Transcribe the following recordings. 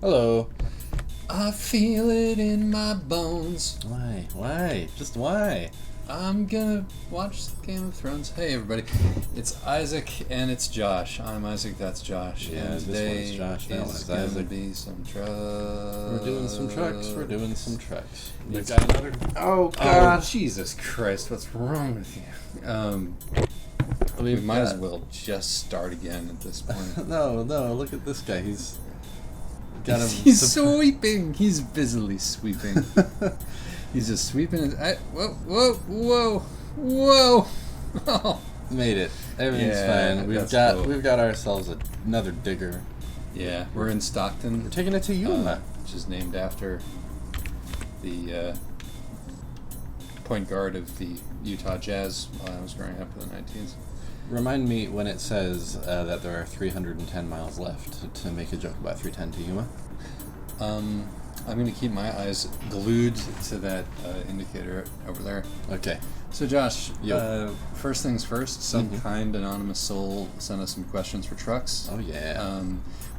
Hello. I feel it in my bones. Why? Why? Just why? I'm gonna watch Game of Thrones. Hey everybody, it's Isaac and it's Josh. I'm Isaac, that's Josh. Yeah, and this today one's Josh, that is one's gonna Isaac. be some trucks. We're doing some trucks. We've It's- got another. Oh Oh, Jesus Christ, what's wrong with you? We might as well just start again at this point. No, look at this guy. He's got him. He's sweeping. He's busily sweeping. He's just sweeping his. Whoa. Oh. Made it. Everything's Yeah, fine. that's cool. We've got ourselves another digger. Yeah, we're in Stockton. We're taking it to Yuma. Which is named after the point guard of the Utah Jazz while I was growing up in the 19s. Remind me when it says that there are 310 miles left to make a joke about 310 to Yuma. I'm going to keep my eyes glued to that indicator over there. Okay. So, Josh, Yo. first things first, some kind anonymous soul sent us some questions for trucks. Oh yeah.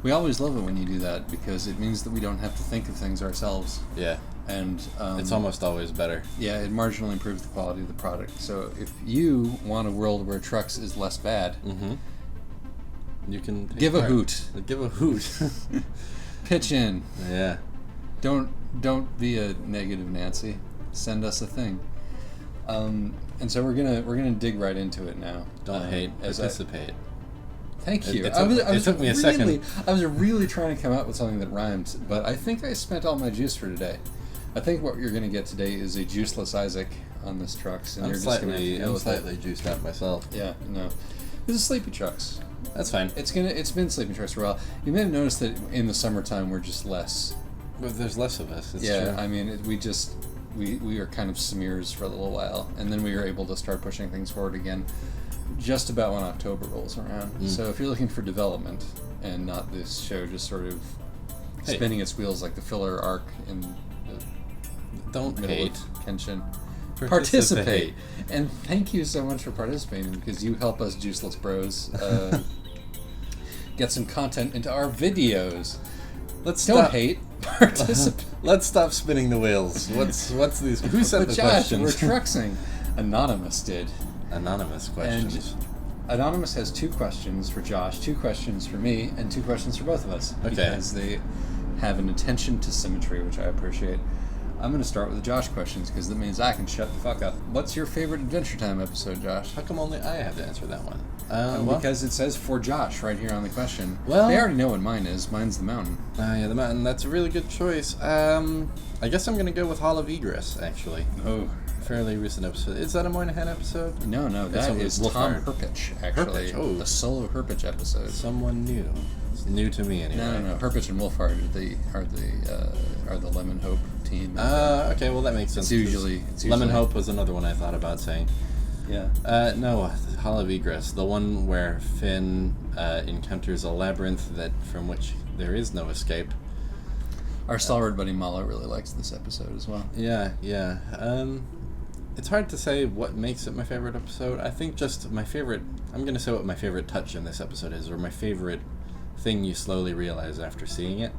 We always love it when you do that because it means that we don't have to think of things ourselves. Yeah. And It's almost always better. yeah, it marginally improves the quality of the product. So if you want a world where trucks is less bad, Mm-hmm. You can give a part. hoot. Give a hoot. Pitch in. Yeah. Don't be a negative Nancy. Send us a thing. And so we're gonna dig right into it now. Don't hate. As Participate. Thank you. It took me a really, second. I was really trying to come up with something that rhymed, but I think I spent all my juice for today. I think what you're going to get today is a juiceless Isaac on this trucks, and I'm you're just going to have to deal I'm with slightly juiced out myself. it. Yeah, no. This is Sleepy Trucks. That's fine. It's been Sleepy Trucks for a while. You may have noticed that in the summertime we're just less. But there's less of us. It's Yeah, true. I mean, we are kind of smears for a little while, and then we were able to start pushing things forward again just about when October rolls around. So if you're looking for development and not this show just sort of Hey. spinning its wheels like the filler arc in the Don't middle hate. of Kenshin, Participate. participate. And thank you so much for participating because you help us Juiceless Bros get some content into our videos. Let's Don't stop. hate, participate. Let's stop spinning the wheels. What's these? Who sent But the Josh, questions? we're truxing. Anonymous did. Anonymous questions. Anonymous has 2 questions for Josh, 2 questions for me, and 2 questions for both of us. Okay. Because they have an attention to symmetry, which I appreciate. I'm going to start with the Josh questions because that means I can shut the fuck up. What's your favorite Adventure Time episode, Josh? How come only I have to answer that one? Well, Because it says for Josh right here on the question. Well- they already know what mine is. Mine's the mountain. yeah, the mountain. That's a really good choice. I guess I'm gonna go with Hall of Egress. Actually, Oh. fairly recent episode. Is that a Moynihan episode? No, that a is Wolf Tom Iron. Herpich, actually. Herpich, oh. A solo Herpich episode. Someone new. It's new to me anyway. No. Herpich and Wolfhard are the Lemon Hope team. Okay, well that makes sense. It's usually Lemon Hope was another one I thought about saying. Yeah. No, Hall of Egress, the one where Finn encounters a labyrinth from which there is no escape. Our stalwart buddy Mala really likes this episode as well. Yeah. It's hard to say what makes it my favorite episode. I think just my favorite. I'm gonna say what my favorite touch in this episode is, or my favorite thing you slowly realize after seeing it.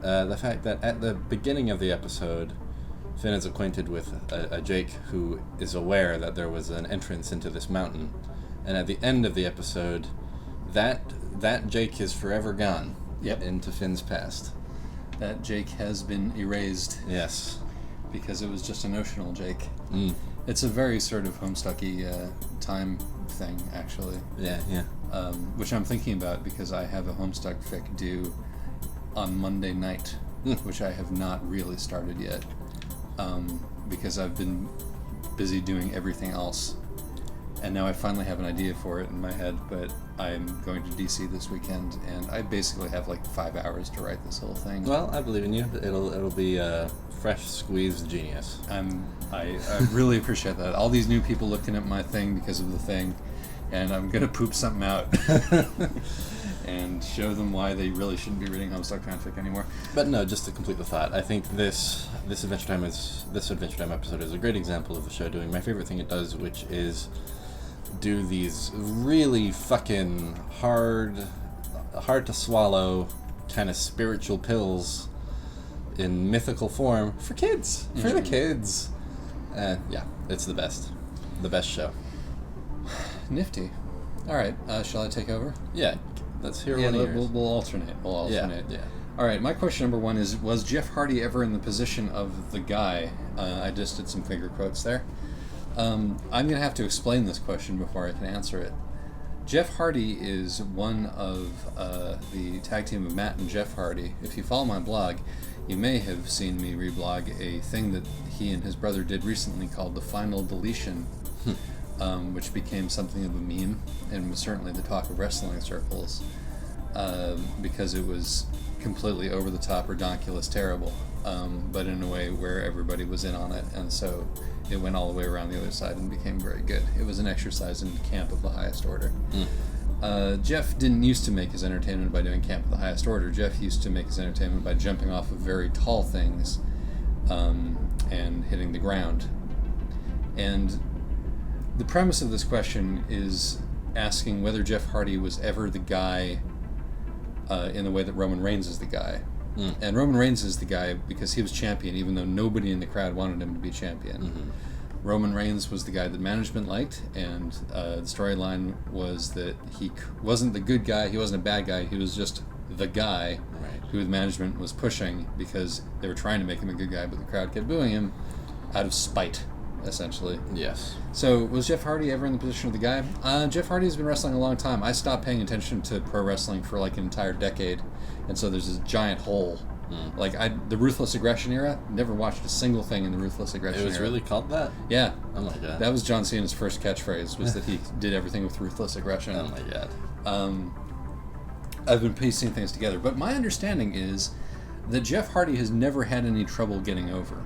The fact that at the beginning of the episode, Finn is acquainted with a Jake who is aware that there was an entrance into this mountain, and at the end of the episode, that Jake is forever gone. Yep. Into Finn's past. That Jake has been erased Yes. because it was just a notional Jake. Mm. It's a very sort of Homestucky time thing, actually, Yeah. which I'm thinking about because I have a Homestuck fic due on Monday night, which I have not really started yet because I've been busy doing everything else. And now I finally have an idea for it in my head, but I'm going to DC this weekend, and I basically have like 5 hours to write this whole thing. Well, I believe in you. It'll be a fresh squeezed genius. I really appreciate that. All these new people looking at my thing because of the thing, and I'm gonna poop something out and show them why they really shouldn't be reading Homestuck fanfic anymore. But no, just to complete the thought, I think this Adventure Time episode is a great example of the show doing my favorite thing it does, which is do these really fucking hard to swallow kind of spiritual pills in mythical form for kids, for the kids. Yeah, it's the best show. Nifty. All right, shall I take over? Yeah, let's hear one of yours. We'll alternate. Yeah. All right, my question number one is, was Jeff Hardy ever in the position of the guy? I just did some finger quotes there. I'm going to have to explain this question before I can answer it. Jeff Hardy is one of the tag team of Matt and Jeff Hardy. If you follow my blog, you may have seen me reblog a thing that he and his brother did recently called The Final Deletion, which became something of a meme and was certainly the talk of wrestling circles because it was completely over the top, redonkulous, terrible, but in a way where everybody was in on it, and so it went all the way around the other side and became very good. It was an exercise in camp of the highest order. Jeff didn't used to make his entertainment by doing camp of the highest order. Jeff used to make his entertainment by jumping off of very tall things and hitting the ground. And the premise of this question is asking whether Jeff Hardy was ever the guy in the way that Roman Reigns is the guy. And Roman Reigns is the guy because he was champion, even though nobody in the crowd wanted him to be champion. Roman Reigns was the guy that management liked, and the storyline was that he wasn't the good guy, he wasn't a bad guy, he was just the guy who the management was pushing because they were trying to make him a good guy, but the crowd kept booing him out of spite, essentially. Yes. So, was Jeff Hardy ever in the position of the guy? Jeff Hardy's been wrestling a long time. I stopped paying attention to pro wrestling for like an entire decade, and so there's this giant hole. Like, the Ruthless Aggression era, never watched a single thing in the Ruthless Aggression era. It was really called that? Yeah. Oh my god. That was John Cena's first catchphrase, was that he did everything with Ruthless Aggression. Oh my god. I've been piecing things together, but my understanding is that Jeff Hardy has never had any trouble getting over.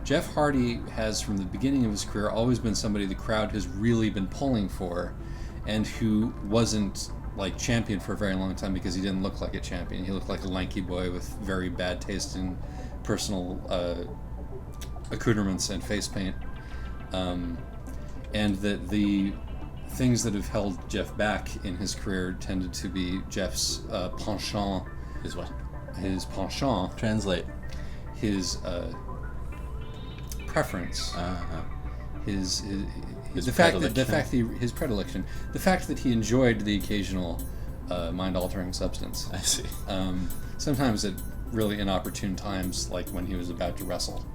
Jeff Hardy has, from the beginning of his career, always been somebody the crowd has really been pulling for, and who wasn't like champion for a very long time because he didn't look like a champion. He looked like a lanky boy with very bad taste in personal accoutrements and face paint, and that the things that have held Jeff back in his career tended to be Jeff's penchant. His what? His penchant. Translate. His preference. His predilection. The fact that he enjoyed the occasional mind-altering substance. I see. Sometimes at really inopportune times, like when he was about to wrestle.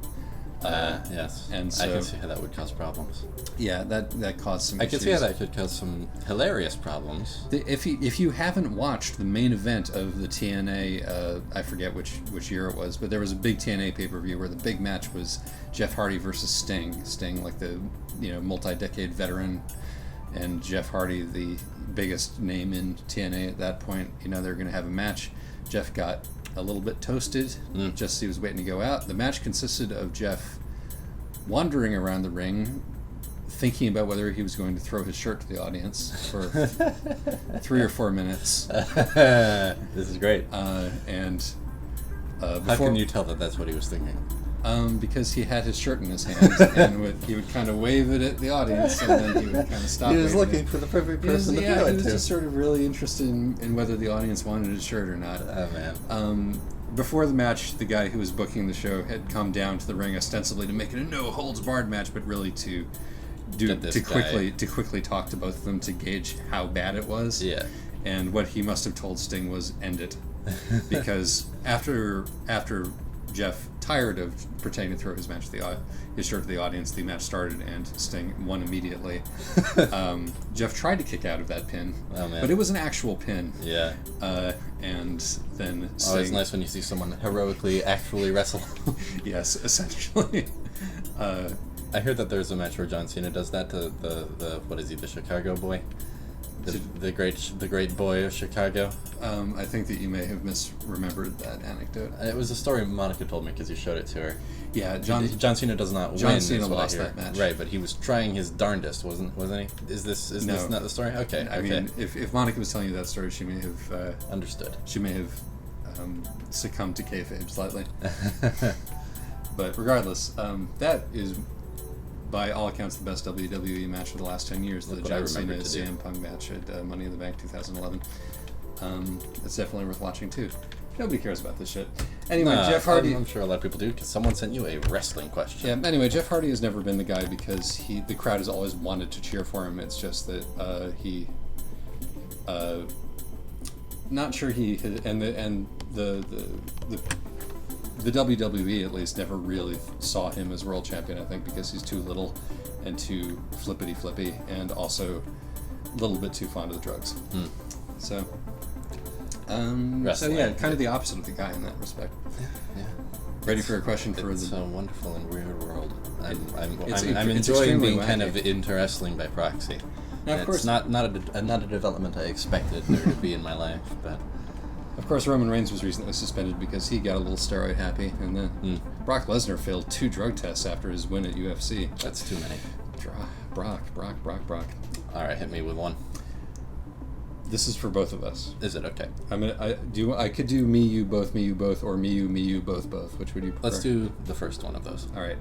Yes. And so, I can see how that would cause problems. Yeah, that caused some I issues. can see how that could cause some hilarious problems. If you haven't watched the main event of the TNA, I forget which year it was, but there was a big TNA pay-per-view where the big match was Jeff Hardy versus Sting. Sting, like the multi-decade veteran, and Jeff Hardy, the biggest name in TNA at that point. They're going to have a match. Jeff got a little bit toasted, just as he was waiting to go out. The match consisted of Jeff wandering around the ring, thinking about whether he was going to throw his shirt to the audience for 3 or 4 minutes. This is great. How can you tell that that's what he was thinking? Because he had his shirt in his hand, and he would kind of wave it at the audience, and then he would kind of stop. He was looking for the perfect person to throw it to. He was just sort of really interested in whether the audience wanted his shirt or not. Oh man. Before the match, the guy who was booking the show had come down to the ring ostensibly to make it a no holds barred match, but really to quickly talk to both of them to gauge how bad it was. Yeah. And what he must have told Sting was end it, because after Jeff, tired of pretending to throw his shirt to the audience, the match started and Sting won immediately. Jeff tried to kick out of that pin, but it was an actual pin. Yeah. And then Sting... it's nice when you see someone heroically actually wrestle. Yes, essentially. I heard that there's a match where John Cena does that to the what is he, the Chicago boy? The great boy of Chicago. I think that you may have misremembered that anecdote. It was a story Monica told me because you showed it to her. Yeah, John Cena does not win. John Cena lost that match, right? But he was trying his darndest, wasn't he? Is this not the story? Okay. I mean, if Monica was telling you that story, she may have understood. She may have succumbed to kayfabe slightly. But regardless, that is, by all accounts, the best WWE match of the last 10 years. The John Cena CM Punk match at Money in the Bank 2011. It's definitely worth watching too. Nobody cares about this shit. Anyway, Nah, Jeff Hardy. I'm sure a lot of people do because someone sent you a wrestling question. Yeah. Anyway, Jeff Hardy has never been the guy because the crowd has always wanted to cheer for him. It's just that he, not sure he and the WWE at least never really saw him as world champion. I think because he's too little and too flippity and also a little bit too fond of the drugs. So. So yeah, kind of the opposite of the guy in that respect. Yeah. Ready for a question for It's the? a wonderful and weird world. I'm It's enjoying extremely being kind wacky. of into wrestling by proxy. Now, of It's course, not a development I expected there to be in my life, but of course, Roman Reigns was recently suspended because he got a little steroid happy, and then Brock Lesnar failed 2 drug tests after his win at UFC. that's too many. Brock. All right, hit me with one. This is for both of us. Is it okay? I could do me, you both, or me, you, both. Which would you prefer? Let's do the first one of those. All right.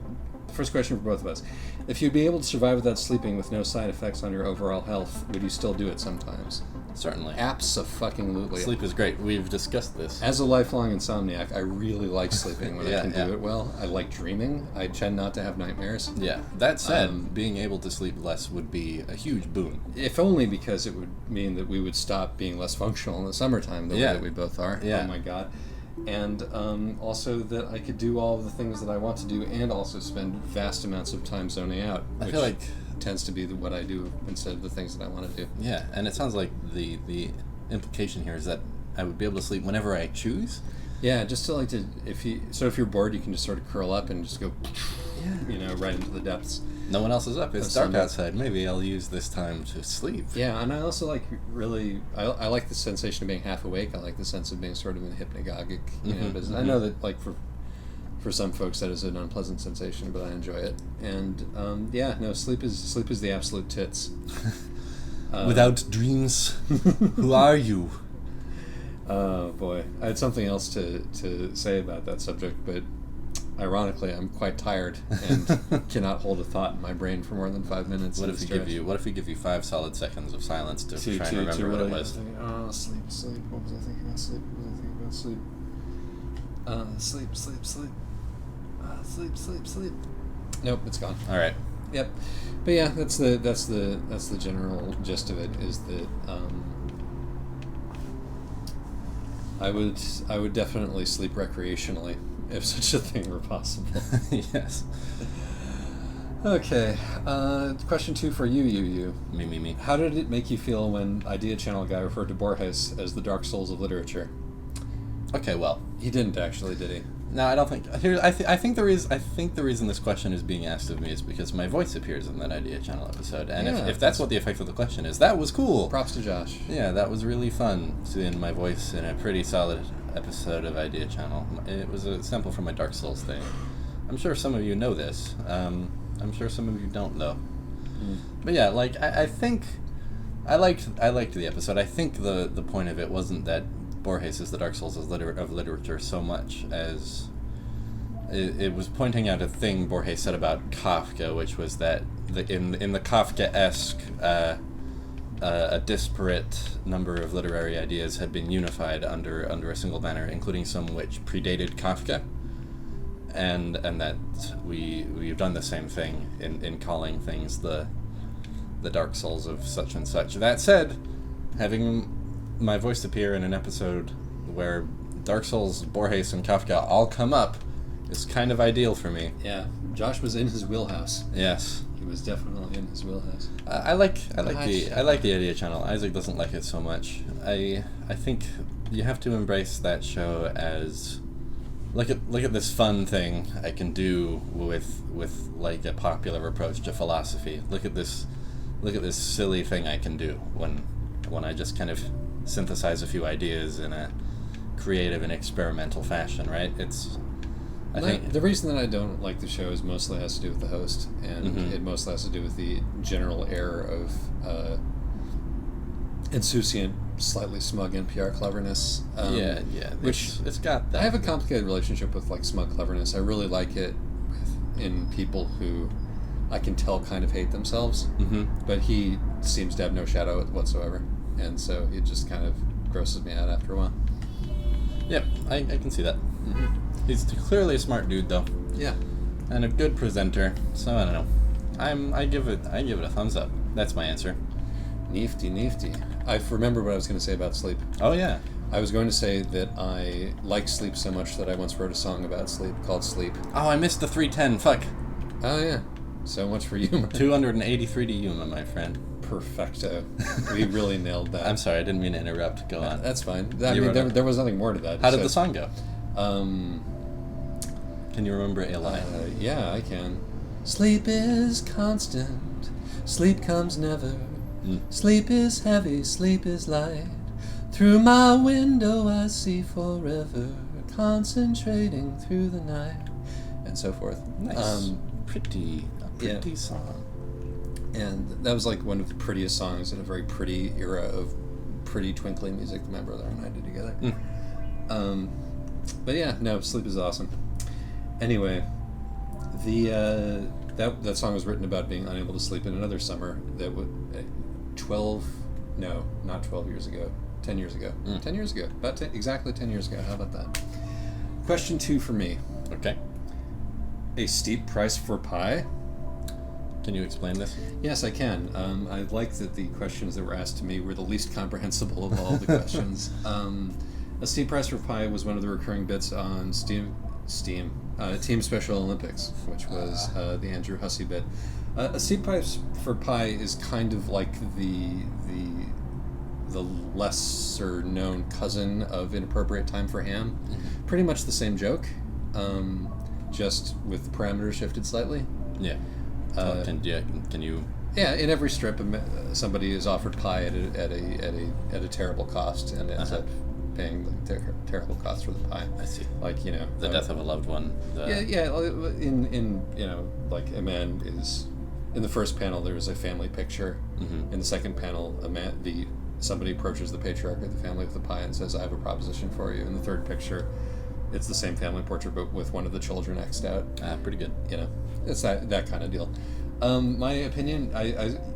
The first question for both of us: if you'd be able to survive without sleeping with no side effects on your overall health, would you still do it sometimes? Certainly. Abso-fucking-lutely. Sleep is great. We've discussed this. As a lifelong insomniac, I really like sleeping when I can Yeah. do it well. I like dreaming. I tend not to have nightmares. Yeah. That said, being able to sleep less would be a huge boon. If only because it would mean that we would stop being less functional in the summertime, the way that we both are. Yeah. Oh my god. And also that I could do all of the things that I want to do and also spend vast amounts of time zoning out. I which feel like tends to be what I do instead of the things that I want to do. Yeah, and it sounds like the implication here is that I would be able to sleep whenever I choose. Yeah, just to if you're bored, you can just sort of curl up and just go, right into the depths. No one else is up. It's Of dark sunlight. outside. Maybe I'll use this time to sleep. Yeah, and I also like I like the sensation of being half awake. I like the sense of being sort of in a hypnagogic, business. I know that for some folks that is an unpleasant sensation, but I enjoy it. And sleep is the absolute tits. Without dreams, who are you? Oh boy, I had something else to say about that subject, but ironically, I'm quite tired and cannot hold a thought in my brain for more than 5 minutes. What if we give you 5 solid seconds of silence to try and remember what it was? Sleep. What was I thinking about sleep? Sleep. Nope, it's gone. All right. Yep. But yeah, that's the general gist of it. Is that I would definitely sleep recreationally if such a thing were possible. Yes. Okay. Question 2 for you. Me. How did it make you feel when Idea Channel guy referred to Borges as the Dark Souls of literature? Okay, well. He didn't actually, did he? No, I don't think. I think the reason this question is being asked of me is because my voice appears in that Idea Channel episode, and if that's what the effect of the question is, that was cool. Props to Josh. Yeah, that was really fun seeing my voice in a pretty solid episode of Idea Channel. It was a sample from my Dark Souls thing. I'm sure some of you know this. I'm sure some of you don't though. But yeah, like I think I liked the episode. I think the point of it wasn't that Borges is the Dark Souls of literature so much as it was pointing out a thing Borges said about Kafka, which was that in the Kafka-esque a disparate number of literary ideas had been unified under a single banner, including some which predated Kafka, and that we've done the same thing in calling things the Dark Souls of such and such. That said, having my voice appear in an episode where Dark Souls, Borges, and Kafka all come up is kind of ideal for me. Yeah, Josh was in his wheelhouse. Yes. He was definitely in his wheelhouse. I like the Idea Channel. Isaac doesn't like it so much. I think you have to embrace that show as look at this fun thing I can do with like a popular approach to philosophy. Look at this silly thing I can do when I just kind of synthesize a few ideas in a creative and experimental fashion, right? I think the reason that I don't like the show is mostly has to do with the host, and it mostly has to do with the general air of insouciant, slightly smug NPR cleverness. Which it's got that. I have a complicated relationship with like smug cleverness. I really like it in people who I can tell kind of hate themselves, but he seems to have no shadow whatsoever, and so it just kind of grosses me out after a while. Yep, I can see that. Mm-hmm. He's clearly a smart dude, though, Yeah. and a good presenter. So I don't know. I give it a thumbs up. That's my answer. Nifty. I remember what I was going to say about sleep. Oh yeah. I was going to say that I like sleep so much that I once wrote a song about sleep called Sleep. Oh, I missed the 310. Fuck. Oh, yeah. So much for you. 283 to Yuma, my friend. Perfecto. We really nailed that. I'm sorry, I didn't mean to interrupt. Go on. That's fine. There was nothing more to that. How did the song go? Um, Can you remember a line? Yeah, I can. Sleep is constant. Sleep comes never. Sleep is heavy. Sleep is light. Through my window I see forever, concentrating through the night, and so forth. Nice. Pretty song. And that was like one of the prettiest songs in a very pretty era of pretty twinkly music that my brother and I did together. But yeah, no, Sleep is awesome. Anyway, that song was written about being unable to sleep in another summer that would 12 years ago. 10 years ago. 10 years ago. Exactly 10 years ago. How about that? Question 2 for me. Okay. A steep price for pie? Can you explain this? Yes, I can. I like that the questions that were asked to me were the least comprehensible of all the questions. A steep price for pie was one of the recurring bits on Team Special Olympics, which was the Andrew Hussey bit. A steep price for pie is kind of like the lesser known cousin of Inappropriate Time for Ham. Pretty much the same joke, just with parameters shifted slightly. Yeah. Can you? Yeah, in every strip, somebody is offered pie at a terrible cost and ends up paying the terrible cost for the pie. I see. Like, the death of a loved one. In like a man is in the first panel. There is a family picture. In the second panel, somebody approaches the patriarch of the family with the pie and says, "I have a proposition for you." In the third picture, it's the same family portrait but with one of the children X'd out. Pretty good. It's that kind of deal. My opinion,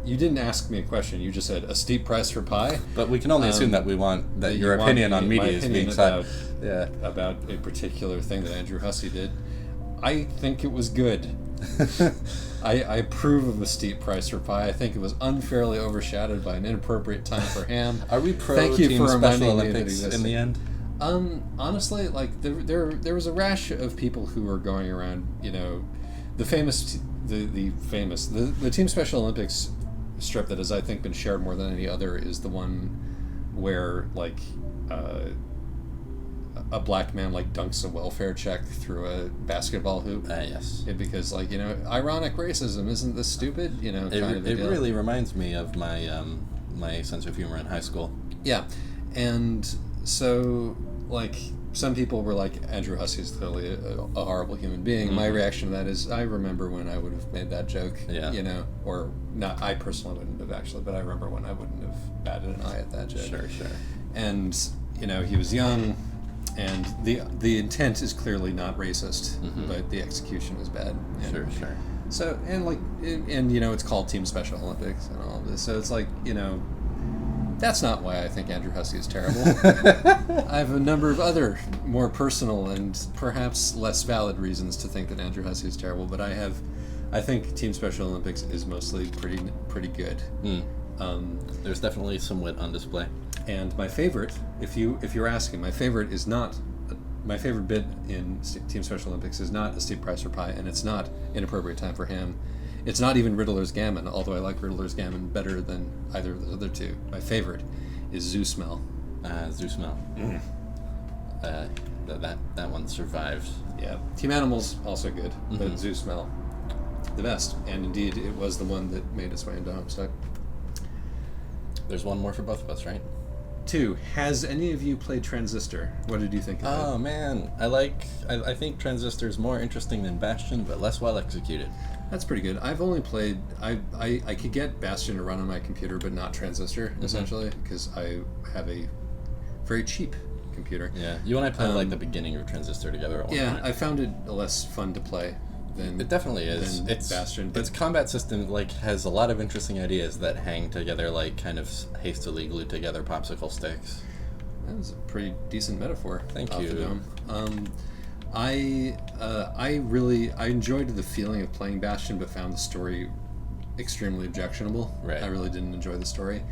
you didn't ask me a question. You just said a steep price for pie. But we can only assume that we want that your opinion on media is being said. About a particular thing that Andrew Hussey did. I think it was good. I approve of a steep price for pie. I think it was unfairly overshadowed by an Inappropriate Time for Ham. Are we pro Thank you Team for Special reminding me that Olympics it in the end? Honestly, like there was a rash of people who were going around, the Team Special Olympics strip that has, I think, been shared more than any other is the one where like a black man like dunks a welfare check through a basketball hoop. Yes. Because ironic racism, isn't this stupid? It really reminds me of my my sense of humor in high school. Yeah, and so some people were like, Andrew Hussey is clearly a horrible human being. My reaction to that is, I remember when I would have made that joke. Yeah. Or not. I personally wouldn't have actually, but I remember when I wouldn't have batted an eye at that joke. Sure. And he was young. And the intent is clearly not racist, but the execution is bad. And Sure. So and it's called Team Special Olympics and all of this. So it's that's not why I think Andrew Hussey is terrible. I have a number of other more personal and perhaps less valid reasons to think that Andrew Hussey is terrible. But I think Team Special Olympics is mostly pretty good. There's definitely some wit on display. And my favorite, if you're asking, my favorite bit in Team Special Olympics is not A Steep Price for Pie, and it's not Inappropriate Time for Ham. It's not even Riddler's Gammon, although I like Riddler's Gammon better than either of the other two. My favorite is Zoo Smell. Zoo Smell. That one survived. Yeah. Team Animals, also good, but Zoo Smell, the best. And indeed, it was the one that made its way into Homestuck. There's one more for both of us, right? 2. Has any of you played Transistor? What did you think of it? Oh man, I think Transistor is more interesting than Bastion, but less well executed. That's pretty good. I've only played. I could get Bastion to run on my computer, but not Transistor, essentially, because I have a very cheap computer. Yeah, you and I played the beginning of Transistor together at one point. I found it less fun to play than it definitely is. It's Bastion. But its combat system has a lot of interesting ideas that hang together kind of hastily glued together popsicle sticks. That was a pretty decent metaphor. Thank off you. the dome. I enjoyed the feeling of playing Bastion, but found the story extremely objectionable. Right. I really didn't enjoy the story.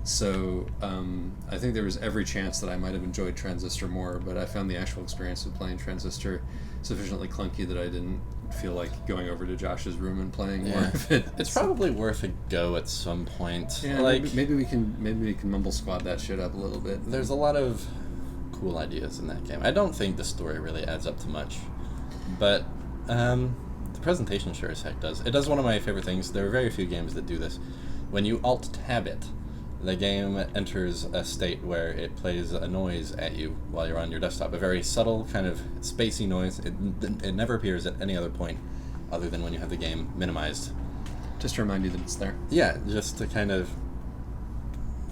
So I think there was every chance that I might have enjoyed Transistor more, but I found the actual experience of playing Transistor sufficiently clunky that I didn't feel like going over to Josh's room and playing more of it. It's probably worth a go at some point. Yeah, like maybe we can mumble squad that shit up a little bit. there's a lot of cool ideas in that game. I don't think the story really adds up to much, but the presentation sure as heck does. It does one of my favorite things. There are very few games that do this. When you alt-tab it, the game enters a state where it plays a noise at you while you're on your desktop. A very subtle, kind of spacey noise. It never appears at any other point other than when you have the game minimized. Just to remind you that it's there. Yeah, just to kind of...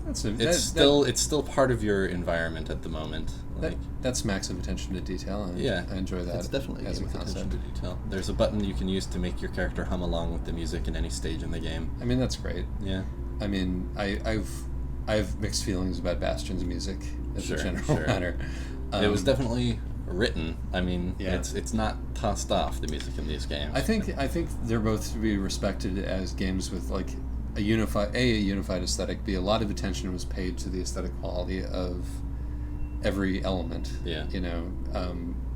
It's still part of your environment at the moment. Like, that smacks of attention to detail, and yeah, I enjoy that. It's definitely as a with concept. attention to detail. There's a button you can use to make your character hum along with the music in any stage in the game. I mean, that's great. Yeah. I mean, I've mixed feelings about Bastion's music as a general matter. It was definitely written. I mean, Yeah. it's not tossed off, the music in these games. I think they're both to be respected as games with like a unified aesthetic. B, a lot of attention was paid to the aesthetic quality of every element. Yeah. You know,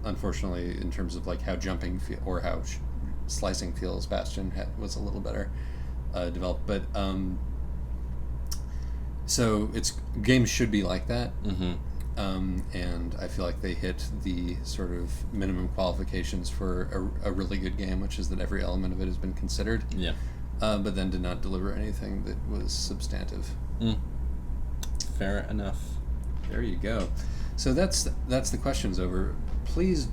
unfortunately, in terms of like how jumping or how slicing feels, Bastion was a little better developed, but. So games should be like that, and I feel like they hit the sort of minimum qualifications for a really good game, which is that every element of it has been considered. Yeah. But then did not deliver anything that was substantive. Fair enough. There you go. So that's the questions over. Please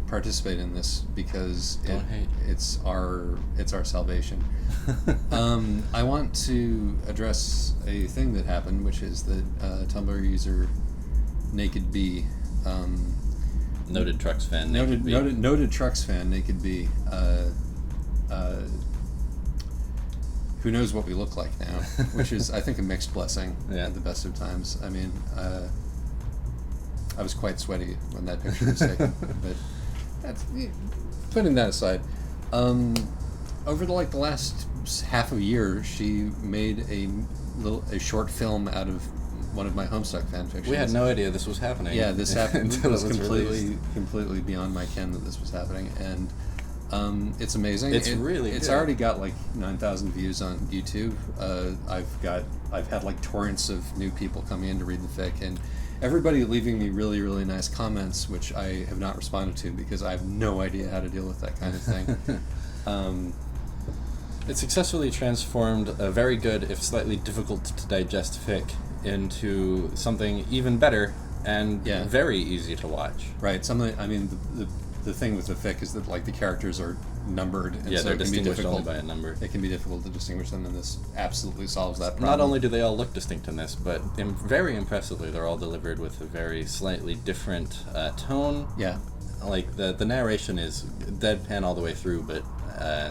participate in this because it's our salvation. I want to address a thing that happened, which is that Tumblr user Naked Bee, Noted Trucks fan. noted Trucks fan Naked Bee, who knows what we look like now, which is I think a mixed blessing at the best of times. I mean, I was quite sweaty when that picture was taken, but that's putting that aside. Over the last half a year, she made a short film out of one of my Homestuck fan fictions. We had no idea this was happening. Yeah, this happened. until It was released. completely beyond my ken that this was happening, and it's amazing. It's really It's good. already got like 9,000 views on YouTube. I've had like torrents of new people coming in to read the fic, and everybody leaving me really, really nice comments, which I have not responded to because I have no idea how to deal with that kind of thing. It successfully transformed a very good, if slightly difficult to digest fic, into something even better and very easy to watch. Right. Something. I mean, the thing with the fic is that like the characters are numbered, and Yeah, so they're it can be distinguished difficult only by a number. It can be difficult to distinguish them, and this absolutely solves that problem. Not only do they all look distinct in this, but very impressively, they're all delivered with a very slightly different tone. Yeah. Like the narration is deadpan all the way through, but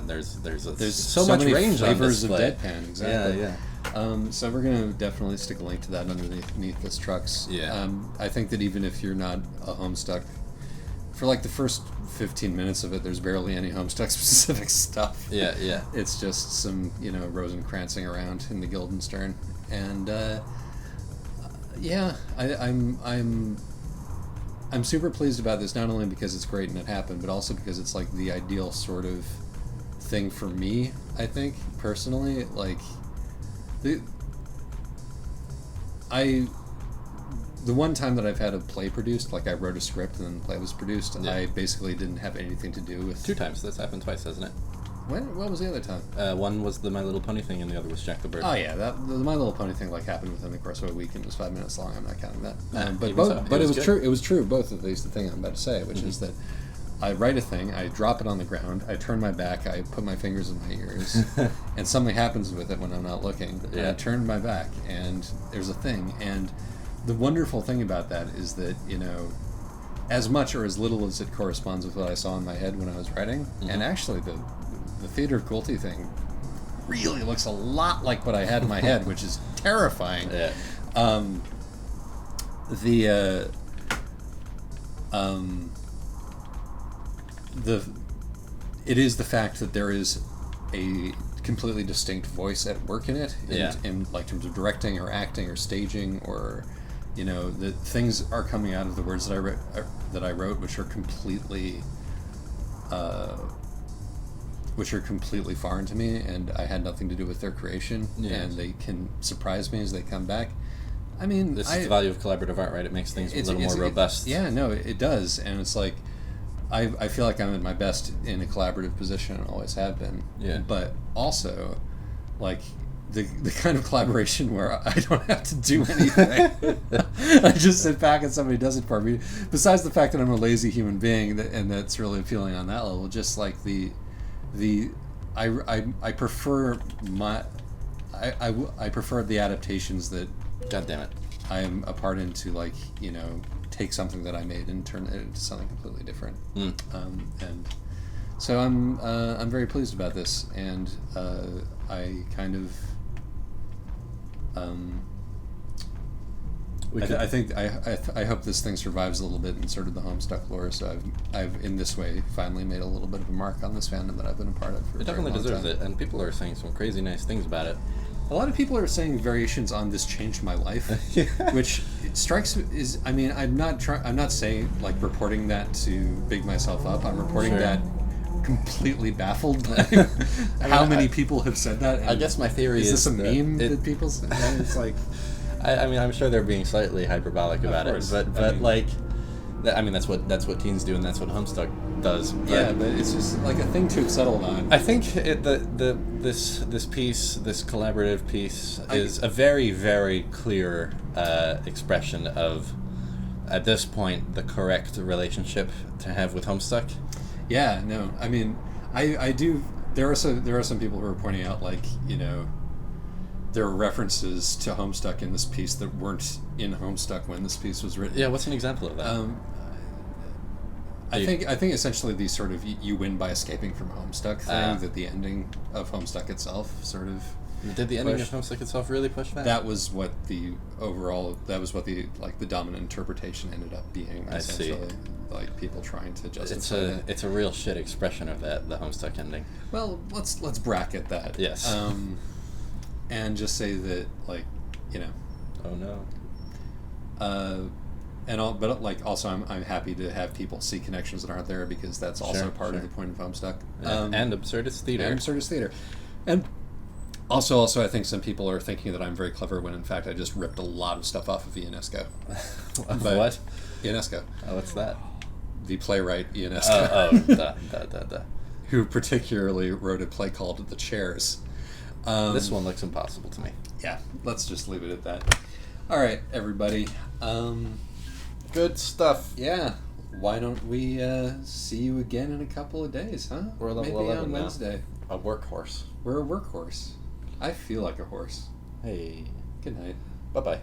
there's so many much range flavors on of display. deadpan. Exactly. Yeah. So we're going to definitely stick a link to that underneath this Trucks. Yeah. I think that even if you're not a Homestuck, for like the first 15 minutes of it, there's barely any Homestuck specific stuff. Yeah, yeah. It's just some, Rosencrantzing around in the Guildenstern, and I'm super pleased about this, not only because it's great and it happened, but also because it's like the ideal sort of thing for me. I think personally, like the one time that I've had a play produced, like I wrote a script and then the play was produced, I basically didn't have anything to do with... 2 times. That's happened twice, hasn't it? What was the other time? One was the My Little Pony thing, and the other was Jack the Bird. Oh yeah, the My Little Pony thing happened within the course of a week and it was 5 minutes long. I'm not counting that. But it was true. It was true. Both of these. The thing I'm about to say, which is that I write a thing, I drop it on the ground, I turn my back, I put my fingers in my ears, and something happens with it when I'm not looking. And I turn my back, and there's a thing. And the wonderful thing about that is that, as much or as little as it corresponds with what I saw in my head when I was writing, and actually the Theater of Cruelty thing really looks a lot like what I had in my head, which is terrifying. Yeah. the it is the fact that there is a completely distinct voice at work in it, in like terms of directing or acting or staging, or the things are coming out of the words that I wrote, which are completely foreign to me, and I had nothing to do with their creation, and they can surprise me as they come back. I mean, this is the value of collaborative art, right? It makes things a little more robust. Yeah, no, it does, and it's like I feel like I'm at my best in a collaborative position and always have been. Yeah. But also, like the kind of collaboration where I don't have to do anything. I just sit back and somebody does it for me. Besides the fact that I'm a lazy human being, and that's really appealing on that level. Just like I prefer I prefer the adaptations that. God damn it. I am a part in to take something that I made and turn it into something completely different. And so I'm very pleased about this, and I kind of I hope this thing survives a little bit in sort of the Homestuck lore. So I've in this way finally made a little bit of a mark on this fandom that I've been a part of for it definitely deserves it, and people are saying some crazy nice things about it. A lot of people are saying variations on "This changed my life," which strikes is. I mean, I'm not saying like reporting that to big myself up. I'm reporting that completely baffled by how many people have said that. And I guess my theory is this a meme that people say? It's like, I mean, I'm sure they're being slightly hyperbolic about it, but I mean that's what teens do, and that's what Homestuck does. But it's just like a thing to have settled on. I think this piece, this collaborative piece, is a very, very clear expression of, at this point, the correct relationship to have with Homestuck. Yeah, no, I mean, I do. There are some people who are pointing out, like, there are references to Homestuck in this piece that weren't in Homestuck when this piece was written. Yeah, what's an example of that? I think essentially the sort of you win by escaping from Homestuck thing, that the ending of Homestuck itself sort of. Did the ending of Homestuck itself really push that? That was what the dominant interpretation ended up being. Essentially. I see. Like people trying to justify it's a real shit expression of that, the Homestuck ending. Well, let's bracket that. Yes. And just say that, like, Oh no. But like also, I'm happy to have people see connections that aren't there, because that's also part of the point of Homestuck. And Absurdist Theater. And also, I think some people are thinking that I'm very clever when in fact I just ripped a lot of stuff off of Ionesco. What? Ionesco. Oh, what's that? The playwright Ionesco. Oh, who particularly wrote a play called The Chairs. This one looks impossible to me. Yeah, let's just leave it at that. All right, everybody. Good stuff. Yeah. Why don't we see you again in a couple of days, huh? We're level Maybe 11 on Wednesday. Now. A workhorse. We're a workhorse. I feel like a horse. Hey. Good night. Bye-bye.